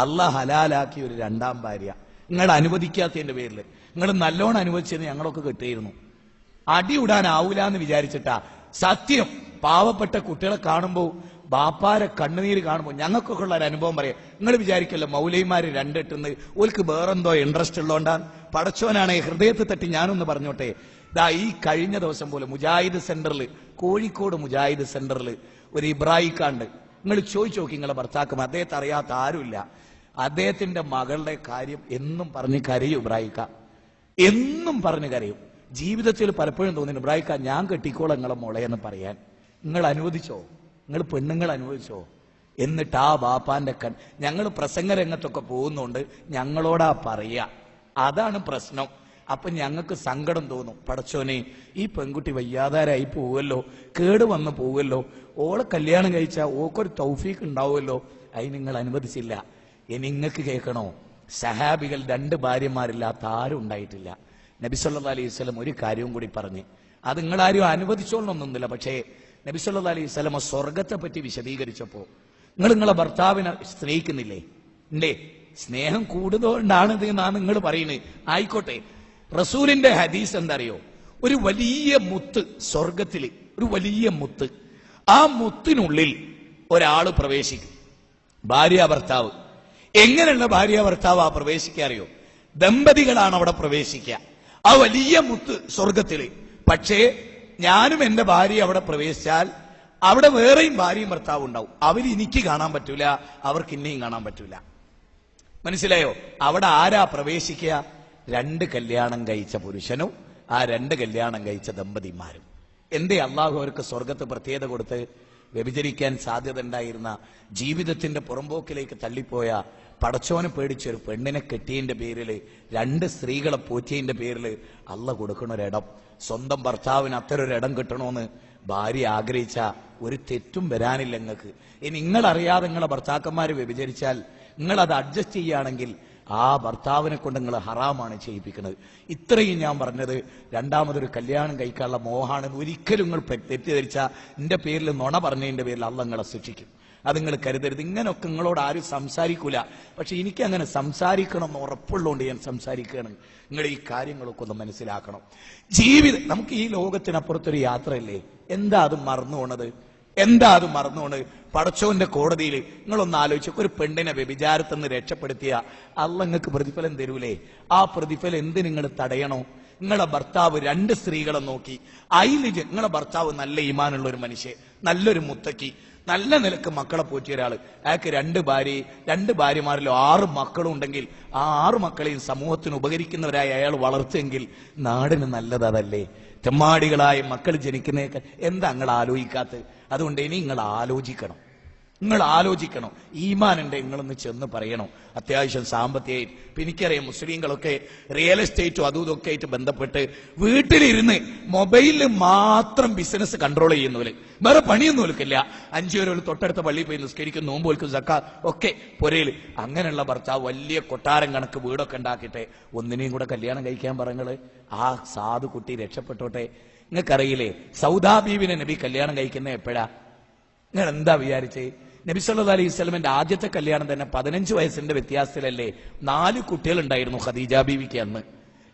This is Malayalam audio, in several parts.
അള്ളാഹ് ഹലാലാക്കി ഒരു രണ്ടാം ഭാര്യ നിങ്ങൾ അനുവദിക്കാത്തതിന്റെ പേരിൽ നിങ്ങൾ നല്ലോണം അനുവദിച്ചത് ഞങ്ങളൊക്കെ കിട്ടിയിരുന്നു. അടിയുടാനാവൂല എന്ന് വിചാരിച്ചിട്ടാ. സത്യം, പാവപ്പെട്ട കുട്ടികളെ കാണുമ്പോൾ ബാപ്പാരെ കണ്ണുനീര് കാണുമ്പോൾ ഞങ്ങൾക്കൊക്കെ ഉള്ള ഒരു അനുഭവം പറയാം. നിങ്ങൾ വിചാരിക്കല്ലോ മൗലൈമാര് രണ്ടെട്ടുന്ന് ഓൽക്ക് വേറെന്തോ ഇൻട്രസ്റ്റ് ഉള്ളതുകൊണ്ടാണ്. പടച്ചോനാണ് ഹൃദയത്തിൽ തട്ടി ഞാനൊന്ന് പറഞ്ഞോട്ടെ. ഇതാ ഈ കഴിഞ്ഞ ദിവസം പോലെ മുജാഹിദ് സെന്ററിൽ, കോഴിക്കോട് മുജാഹിദ് സെന്ററിൽ ഒരു ഇബ്രാഹിക്കാണ്ട്. നിങ്ങൾ ചോദിച്ചു നോക്കി നിങ്ങളെ ഭർത്താക്കും, അദ്ദേഹത്തെ അറിയാത്ത ആരുമില്ല. അദ്ദേഹത്തിന്റെ മകളുടെ കാര്യം എന്നും പറഞ്ഞ് കരയും ഇബ്രാഹിക്ക, എന്നും പറഞ്ഞ് കരയും. ജീവിതത്തിൽ പലപ്പോഴും തോന്നുന്നു ഇബ്രാഹിക്ക ഞാൻ കെട്ടിക്കോളാം നിങ്ങളെ മോളെ എന്ന് പറയാൻ. നിങ്ങൾ അനുവദിച്ചോ? നിങ്ങൾ പെണ്ണുങ്ങൾ അനുവദിച്ചോ? എന്നിട്ട് ആ ബാപ്പാന്റെ ഞങ്ങൾ പ്രസംഗ രംഗത്തൊക്കെ പോകുന്നുണ്ട്, ഞങ്ങളോടാ പറയാ. അതാണ് പ്രശ്നം. അപ്പൊ ഞങ്ങൾക്ക് സങ്കടം തോന്നും. പടച്ചോനെ, ഈ പെൺകുട്ടി വയ്യാതാരായി പോവുമല്ലോ, കേട് വന്ന് പോവുമല്ലോ, ഓളെ കല്യാണം കഴിച്ചാൽ ഓക്കൊരു തൗഫീഖ് ഉണ്ടാവുമല്ലോ. അതിന് നിങ്ങൾ അനുവദിച്ചില്ല. ഇനി നിങ്ങൾക്ക് കേൾക്കണോ, സഹാബികൾ രണ്ട് ഭാര്യമാരില്ലാത്ത ആരും ഉണ്ടായിട്ടില്ല. നബി സല്ലല്ലാഹു അലൈഹി വസല്ലം ഒരു കാര്യവും കൂടി പറഞ്ഞ്, അത് നിങ്ങളാരും അനുവദിച്ചോളണമെന്നൊന്നുമില്ല. പക്ഷേ നബി സല്ലല്ലാഹു അലൈഹി വസല്ലം സ്വർഗത്തെ പറ്റി വിശദീകരിച്ചപ്പോ, നിങ്ങളെ ഭർത്താവിനെ സ്നേഹിക്കുന്നില്ലേ? ഇല്ലേ? സ്നേഹം കൂടുതലുകൊണ്ടാണ് ഇത് എന്നാണ് നിങ്ങൾ പറയുന്നത്. ആയിക്കോട്ടെ, റസൂലിന്റെ ഹദീസ് എന്താ അറിയോ? ഒരു വലിയ മുത്ത് സ്വർഗത്തില്, ഒരു വലിയ മുത്ത്. ആ മുത്തിനുള്ളിൽ ഒരാള് പ്രവേശിക്കും, ഭാര്യ ഭർത്താവ്. എങ്ങനെയുള്ള ഭാര്യ ഭർത്താവ് ആ പ്രവേശിക്കാറിയോ? ദമ്പതികളാണ് അവിടെ പ്രവേശിക്കുക. ആ വലിയ മുത്ത് സ്വർഗത്തില്. പക്ഷേ ഞാനും എന്റെ ഭാര്യ അവിടെ പ്രവേശിച്ചാൽ അവിടെ വേറെയും ഭാര്യയും ഭർത്താവും ഉണ്ടാവും. അവര് എനിക്ക് കാണാൻ പറ്റൂല, അവർക്ക് ഇന്നെയും കാണാൻ പറ്റൂല. മനസ്സിലായോ? അവിടെ ആരാ പ്രവേശിക്കുക? രണ്ട് കല്യാണം കഴിച്ച പുരുഷനും ആ രണ്ട് കല്യാണം കഴിച്ച ദമ്പതിമാരും. എന്തേ അള്ളാഹു അവർക്ക് സ്വർഗത്ത് പ്രത്യേകത കൊടുത്ത്? വ്യഭിചരിക്കാൻ സാധ്യത ഉണ്ടായിരുന്ന, ജീവിതത്തിന്റെ പുറമ്പോക്കിലേക്ക് തള്ളിപ്പോയ, പടച്ചോനെ പേടിച്ചൊരു പെണ്ണിനെ കെട്ടിയതിന്റെ പേരില്, രണ്ട് സ്ത്രീകളെ പോറ്റിയതിന്റെ പേരില് അള്ളാഹ് കൊടുക്കണ ഒരിടം. സ്വന്തം ഭർത്താവിന് അത്തരൊരിടം കിട്ടണമെന്ന് ഭാര്യ ആഗ്രഹിച്ച ഒരു തെറ്റും വരാനില്ല നിങ്ങൾക്ക്. ഇനി നിങ്ങളറിയാതെ നിങ്ങളെ ഭർത്താക്കന്മാര് വ്യഭിചരിച്ചാൽ നിങ്ങൾ അത് അഡ്ജസ്റ്റ് ചെയ്യുകയാണെങ്കിൽ ആ ഭർത്താവിനെ കൊണ്ട് നിങ്ങൾ ഹറാമാണ് ചെയ്യിപ്പിക്കുന്നത്. ഇത്രയും ഞാൻ പറഞ്ഞത് രണ്ടാമതൊരു കല്യാണം കഴിക്കാനുള്ള മോഹാണെന്ന് ഒരിക്കലും നിങ്ങൾ തെറ്റിദ്ധരിച്ച എന്റെ പേരിൽ നുണ പറഞ്ഞതിന്റെ പേരിൽ അള്ളാഹ് നിങ്ങളെ ശിക്ഷിക്കും. അത് നിങ്ങൾ കരുതരുത്. ഇങ്ങനൊക്കെ നിങ്ങളോട് ആരും സംസാരിക്കൂല. പക്ഷെ എനിക്ക് അങ്ങനെ സംസാരിക്കണം എന്ന് ഉറപ്പുള്ളതുകൊണ്ട് ഞാൻ സംസാരിക്കുകയാണ്. നിങ്ങൾ ഈ കാര്യങ്ങളൊക്കെ ഒന്ന് മനസ്സിലാക്കണം. ജീവിതം, നമുക്ക് ഈ ലോകത്തിനപ്പുറത്തൊരു യാത്രയല്ലേ. എന്താ അത് മറന്നു പോണത്? എന്താ അത് മറന്നു പോണത്? പടച്ചോന്റെ കോടതിയിൽ നിങ്ങളൊന്ന് ആലോചിച്ചു, ഒരു പെണ്ണിനെ വ്യഭിചാരത്തിൽ നിന്ന് രക്ഷപ്പെടുത്തിയ അള്ളാഹ് നിങ്ങൾക്ക് പ്രതിഫലം തരൂലേ? ആ പ്രതിഫലം എന്ത് നിങ്ങൾ തടയണോ? നിങ്ങളെ ഭർത്താവ് രണ്ട് സ്ത്രീകളെ നോക്കി, അതിൽ നിങ്ങളെ ഭർത്താവ് നല്ല ഈമാനുള്ള ഒരു മനുഷ്യൻ, നല്ലൊരു മുത്തക്കി, നല്ല നിലക്ക് മക്കളെ പോറ്റിയ ഒരാള്, അയാൾക്ക് രണ്ട് ഭാര്യമാരിലോ 6 മക്കളും ഉണ്ടെങ്കിൽ ആ 6 മക്കളെയും സമൂഹത്തിന് ഉപകരിക്കുന്നവരായി അയാൾ വളർത്തുമെങ്കിൽ നാടിന് നല്ലത് അതല്ലേ? തെമ്മാടികളായ മക്കൾ ജനിക്കുന്നേക്കാൾ എന്താ നിങ്ങൾ ആലോചിക്കാത്തത്? അതുകൊണ്ട് ഇനി നിങ്ങൾ ആലോചിക്കണം. ഈമാനുണ്ട് നിങ്ങളൊന്ന് ചെന്ന് പറയണം. അത്യാവശ്യം സാമ്പത്തികമായിട്ട്. ഇപ്പൊ എനിക്കറിയാം മുസ്ലിങ്ങളൊക്കെ റിയൽ എസ്റ്റേറ്റും അതും ഇതൊക്കെ ആയിട്ട് ബന്ധപ്പെട്ട് വീട്ടിലിരുന്ന് മൊബൈലിൽ മാത്രം ബിസിനസ് കൺട്രോൾ ചെയ്യുന്നവര്, വേറെ പണിയൊന്നും ഓൽക്കില്ല. 5 വരെ തൊട്ടടുത്ത പള്ളിയിൽ പോയി നിസ്കരിക്കും, നോമ്പ് ഓൽക്കും, സക്കാത്ത് ഒക്കെ പുരയിൽ. അങ്ങനെയുള്ള ഭർത്താവ് വലിയ കൊട്ടാരം കണക്ക് വീടൊക്കെ ഉണ്ടാക്കിട്ടെ ഒന്നിനെയും കൂടെ കല്യാണം കഴിക്കാൻ പറഞ്ഞത് ആ സാധു കുട്ടി രക്ഷപ്പെട്ടോട്ടെ. നിങ്ങൾക്കറിയില്ലേ സൗദാ ബീവിനെ നബി കല്യാണം കഴിക്കുന്നത് എപ്പോഴാ? നിങ്ങൾ എന്താ വിചാരിച്ചേ? നബി സല്ലല്ലാഹു അലൈഹി വസല്ലമയുടെ ആദ്യത്തെ കല്യാണം തന്നെ 15 വയസ്സിന്റെ വ്യത്യാസത്തിലല്ലേ? 4 കുട്ടികളുണ്ടായിരുന്നു ഖദീജ ബീവിക്ക് അന്ന്.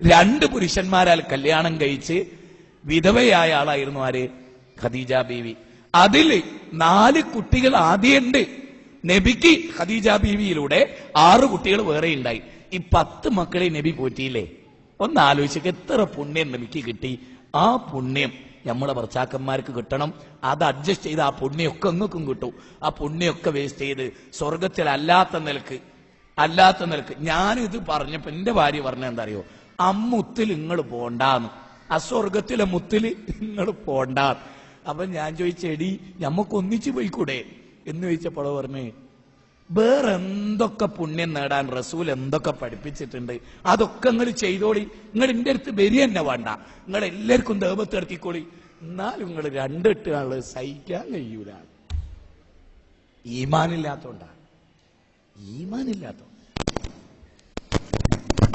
2 പുരുഷന്മാരാൽ കല്യാണം കഴിച്ച് വിധവയായ ആളായിരുന്നു ആര്? ഖദീജ ബീവി. അതിൽ 4 കുട്ടികൾ ആദ്യമുണ്ട്. നബിക്ക് ഖദീജ ബീവിയിലൂടെ 6 കുട്ടികൾ വേറെ ഉണ്ടായി. ഈ 10 മക്കളെ നബി പോറ്റിയില്ലേ? ഒന്ന് ആലോചിച്ചൊക്കെ എത്ര പുണ്യം നബിക്ക് കിട്ടി. ആ പുണ്യം നമ്മളെ ഭർത്താക്കന്മാർക്ക് കിട്ടണം. അത് അഡ്ജസ്റ്റ് ചെയ്ത് ആ പുണ്യമൊക്കെ ഒന്നും കിട്ടും. ആ പുണ്യമൊക്കെ വേസ്റ്റ് ചെയ്ത് സ്വർഗത്തിൽ അല്ലാത്ത നിലക്ക് ഞാനിത് പറഞ്ഞപ്പോ എന്റെ ഭാര്യ പറഞ്ഞ എന്താ അറിയോ? അമ്മുത്തിൽ നിങ്ങൾ പോണ്ടാന്ന്, ആ സ്വർഗത്തിലെ മുത്തിൽ നിങ്ങൾ പോണ്ടാന്ന്. അപ്പൊ ഞാൻ ചോദിച്ചെടി ഞമ്മക്ക് ഒന്നിച്ചു പോയിക്കൂടെ എന്ന് ചോദിച്ചപ്പോൾ പറഞ്ഞേ, വേറെ എന്തൊക്കെ പുണ്യം നേടാൻ റസൂൽ എന്തൊക്കെ പഠിപ്പിച്ചിട്ടുണ്ട് അതൊക്കെ നിങ്ങൾ ചെയ്തോളി. നിങ്ങൾ എന്റെ അടുത്ത് വരി തന്നെ വേണ്ട, നിങ്ങൾ എല്ലാവർക്കും ദേവത്ത് ഇറക്കിക്കോളി. എന്നാലും നിങ്ങൾ 2 ആള് സഹിക്കാൻ കഴിയൂല. ഈമാനില്ലാത്തോണ്ടാണ്.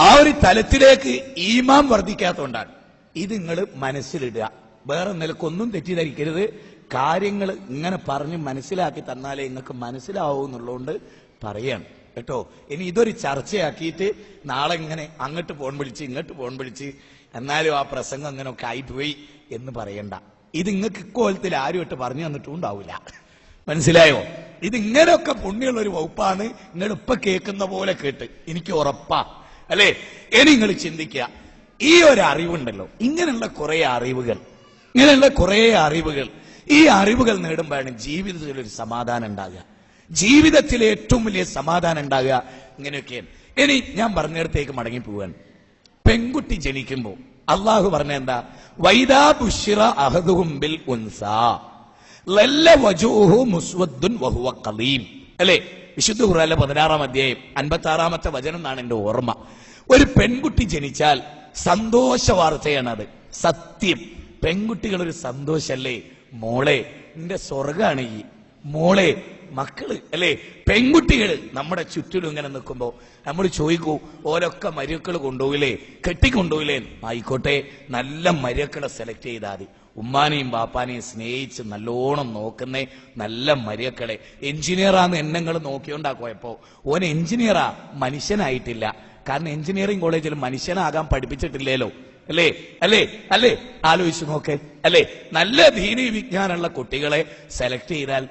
ആ ഒരു തലത്തിലേക്ക് ഈമാൻ വർദ്ധിക്കാത്തോണ്ടാണ്. ഇത് നിങ്ങൾ മനസ്സിലിടുക. വേറെ നിലക്കൊന്നും തെറ്റിദ്ധരിക്കരുത്. കാര്യങ്ങൾ ഇങ്ങനെ പറഞ്ഞ് മനസ്സിലാക്കി തന്നാലേ നിങ്ങൾക്ക് മനസ്സിലാവൂ എന്നുള്ളതുകൊണ്ട് പറയാണ്. കേട്ടോ. ഇനി ഇതൊരു ചർച്ചയാക്കിയിട്ട് നാളെ ഇങ്ങനെ അങ്ങോട്ട് ഫോൺ വിളിച്ച് ഇങ്ങോട്ട് ഫോൺ വിളിച്ച് എന്നാലും ആ പ്രസംഗം അങ്ങനെയൊക്കെ ആയിപ്പോയി എന്ന് പറയണ്ട. ഇത് നിങ്ങൾക്ക് ഇക്കോലത്തിൽ ആരും ഇട്ട് പറഞ്ഞു തന്നിട്ടും ഉണ്ടാവില്ല. മനസ്സിലായോ? ഇത് ഇങ്ങനെയൊക്കെ പുണ്യമുള്ള ഒരു വകുപ്പാണ്. നിങ്ങൾ ഇപ്പൊ കേൾക്കുന്ന പോലെ കേട്ട് എനിക്ക് ഉറപ്പാ, അല്ലേ? ഇനി നിങ്ങൾ ചിന്തിക്കുക, ഈ ഒരു അറിവുണ്ടല്ലോ, ഇങ്ങനെയുള്ള കുറെ അറിവുകൾ, ഈ അറിവുകൾ നേടുമ്പോഴാണ് ജീവിതത്തിൽ ഒരു സമാധാനം ഉണ്ടാകുക. ജീവിതത്തിലെ ഏറ്റവും വലിയ സമാധാനം ഉണ്ടാകുക ഇങ്ങനെയൊക്കെയാണ്. ഇനി ഞാൻ പറഞ്ഞിടത്തേക്ക് മടങ്ങി പോവാണ്. പെൺകുട്ടി ജനിക്കുമ്പോ അള്ളാഹു പറഞ്ഞ എന്താ? വൈദാ ബുശ്ശിറ അഹദുഹും ബിൽ ഉൻസാ ലല്ല വജൂഹു മുസ്വദ്ദുൻ വഹുവ ഖലീം, അല്ലേ? വിശുദ്ധ ഖുർആനിലെ 16-ാം അധ്യായം 56-ാമത്തെ വചനം എന്നാണ് എന്റെ ഓർമ്മ. ഒരു പെൺകുട്ടി ജനിച്ചാൽ സന്തോഷ വാർത്തയാണത്. സത്യം, പെൺകുട്ടികൾ ഒരു സന്തോഷല്ലേ മോളെ, നിന്റെ സ്വർഗാണ് ഈ മോളെ. മക്കള്, അല്ലേ? പെൺകുട്ടികൾ നമ്മുടെ ചുറ്റിലും ഇങ്ങനെ നിൽക്കുമ്പോ നമ്മൾ ചോദിക്കൂ, ഓരൊക്കെ മരുക്കള് കൊണ്ടുപോയില്ലേ, കെട്ടിക്കൊണ്ടുപോയില്ലേ? ആയിക്കോട്ടെ, നല്ല മരുക്കളെ സെലക്ട് ചെയ്താൽ മതി. ഉമ്മാനെയും ബാപ്പാനെയും സ്നേഹിച്ച് നല്ലോണം നോക്കുന്നേ നല്ല മരുക്കളെ. എഞ്ചിനീയറാന്ന് എന്നെങ്ങൾ നോക്കിയോണ്ടാക്കുവപ്പോ ഓൻ എഞ്ചിനീയറാ, മനുഷ്യനായിട്ടില്ല. കാരണം എഞ്ചിനീയറിംഗ് കോളേജിൽ മനുഷ്യനാകാൻ പഠിപ്പിച്ചിട്ടില്ലല്ലോ, അല്ലേ? അല്ലേ? അല്ലേ? ആലോചിച്ച് നോക്കേ, അല്ലേ? നല്ല ദീനി വിജ്ഞാനമുള്ള കുട്ടികളെ സെലക്ട് ചെയ്താൽ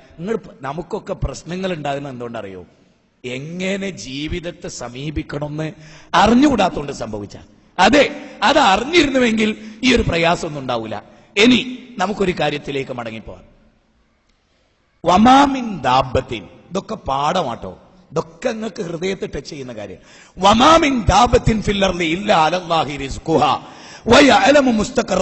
നമുക്കൊക്കെ പ്രശ്നങ്ങൾ ഉണ്ടാകുന്ന എന്തുകൊണ്ടറിയോ? എങ്ങനെ ജീവിതത്തെ സമീപിക്കണമെന്ന് അറിഞ്ഞുകൂടാത്തോണ്ട് സംഭവിച്ച. അതെ, അത് അറിഞ്ഞിരുന്നുവെങ്കിൽ ഈ ഒരു പ്രയാസമൊന്നും ഉണ്ടാവില്ല. ഇനി നമുക്കൊരു കാര്യത്തിലേക്ക് മടങ്ങിപ്പോവാം. വമാമിൻ ദാബത്തിൻ, ഇതൊക്കെ പാഠമാട്ടോ, ഇതൊക്കെ നിങ്ങൾക്ക് ഹൃദയത്തെ ടച്ച് ചെയ്യുന്ന കാര്യം. വമാമിൻ ദാബത്തിൻ ഫിൽ അർളി ഇല്ലാ അലല്ലാഹി റിസ്ഖുഹാ വയഅലമു മുസ്തഖറ